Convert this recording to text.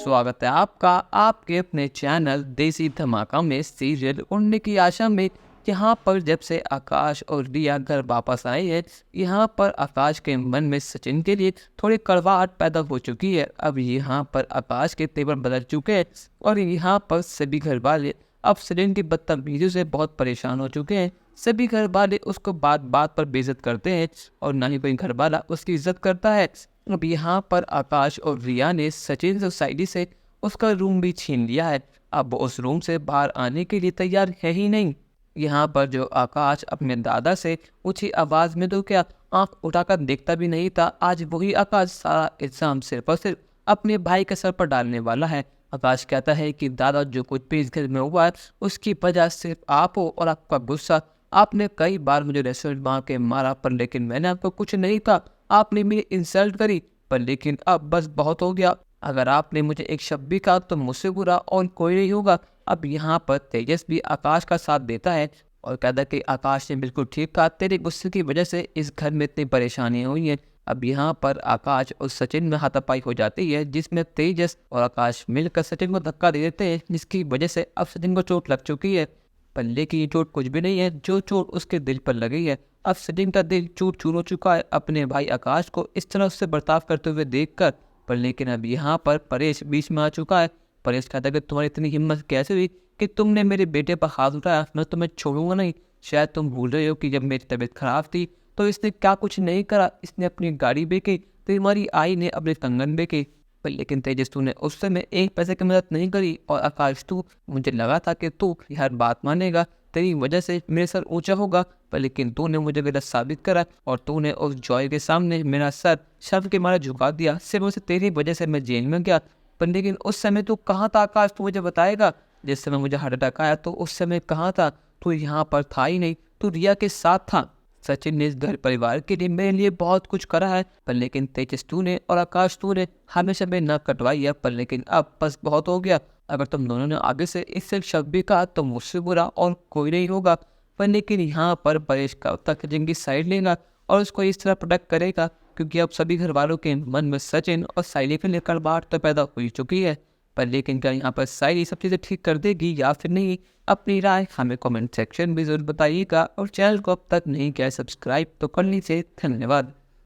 स्वागत है आपका आपके अपने चैनल देसी धमाका में सीरियल उड़ने की आशा में। यहाँ पर जब से आकाश और रिया घर वापस आए हैं, यहाँ पर आकाश के मन में सचिन के लिए थोड़ी कड़वाहट पैदा हो चुकी है। अब यहाँ पर आकाश के तेवर बदल चुके हैं और यहाँ पर सभी घर वाले अब सचिन की बदतमीजी से बहुत परेशान हो चुके हैं। सभी घर वाले उसको बात बात पर बेइज्जत करते हैं और ना ही कोई घर वाला उसकी इज्जत करता है। अब यहाँ पर आकाश और रिया ने सचिन सोसाइटी से उसका रूम भी छीन लिया है। अब वो उस रूम से बाहर आने के लिए तैयार है ही नहीं। यहाँ पर जो आकाश अपने दादा से ऊंची आवाज में तो क्या आंख उठाकर देखता भी नहीं था, आज वही आकाश सारा इल्जाम सिर्फ और सिर्फ अपने भाई के सर पर डालने वाला है। आकाश कहता है कि दादा जो कुछ भी इस घर में हुआ है उसकी वजह सिर्फ आप हो और आपका गुस्सा। आपने कई बार मुझे रेस्टोरेंट वहाँ के मारा पर लेकिन मैंने आपको कुछ नहीं कहा, आपने मेरी इंसल्ट करी पर लेकिन अब बस बहुत हो गया। अगर आपने मुझे एक शब्द भी कहा तो मुझसे बुरा और कोई नहीं होगा। अब यहाँ पर तेजस भी आकाश का साथ देता है और कहता है कि आकाश ने बिल्कुल ठीक कहा, तेरे गुस्से की वजह से इस घर में इतनी परेशानियां हुई हैं। अब यहाँ पर आकाश और सचिन में हाथापाई हो जाती है जिसमें तेजस और आकाश मिलकर सचिन को धक्का दे देते हैं, जिसकी वजह से अब सचिन को चोट लग चुकी है। पर लेकिन ये चोट कुछ भी नहीं है, जो चोट उसके दिल पर लगी है। अब सचिन का दिल चूर चूर हो चुका है अपने भाई आकाश को इस तरह से बर्ताव करते हुए देखकर। पर लेकिन अब यहाँ पर परेश बीच में आ चुका है। परेश कहता है कि तुम्हारी इतनी हिम्मत कैसे हुई कि तुमने मेरे बेटे पर हाथ उठाया, मैं तुम्हें छोड़ूंगा नहीं। शायद तुम भूल रहे हो कि जब मेरी तबीयत खराब थी तो इसने क्या कुछ नहीं करा, इसने अपनी गाड़ी बेची, तो हमारी आई ने अपने कंगन बेचे। पर लेकिन तेजस तूने उस समय एक पैसे की मदद नहीं करी और आकाश तू, मुझे लगा था कि तू हर बात मानेगा, तेरी वजह से मेरे सर ऊंचा होगा, पर लेकिन तूने मुझे गलत साबित करा और तूने उस जॉय के सामने मेरा सर शर्म के मारे झुका दिया। सिर्फ उसे तेरी वजह से मैं जेल में गया। पर लेकिन उस समय तू कहाँ था आकाश, तू मुझे बताएगा। जिस समय मुझे हार्ट अटैक आया तो उस समय कहाँ था, तू यहाँ पर था ही नहीं, तू रिया के साथ था। सचिन ने इस घर परिवार के लिए मेरे लिए बहुत कुछ करा है, पर लेकिन तेजस तूने और आकाश तूने हमेशा मेरी नाक कटवाई है। पर लेकिन अब बस बहुत हो गया, अगर तुम दोनों ने आगे से इससे शब्द भी कहा तो मुझसे बुरा और कोई नहीं होगा। पर लेकिन यहाँ पर परेश का तक जिनकी साइड लेगा और उसको इस तरह प्रोटेक्ट करेगा, क्योंकि अब सभी घर वालों के मन में सचिन और साइली को लेकर बात तो पैदा हो चुकी है। पर लेकिन क्या यहाँ पर साइली सब चीज़ें ठीक कर देगी या फिर नहीं, अपनी राय हमें कमेंट सेक्शन में जरूर बताइएगा और चैनल को अब तक नहीं किया सब्सक्राइब तो कर लीजिए। धन्यवाद।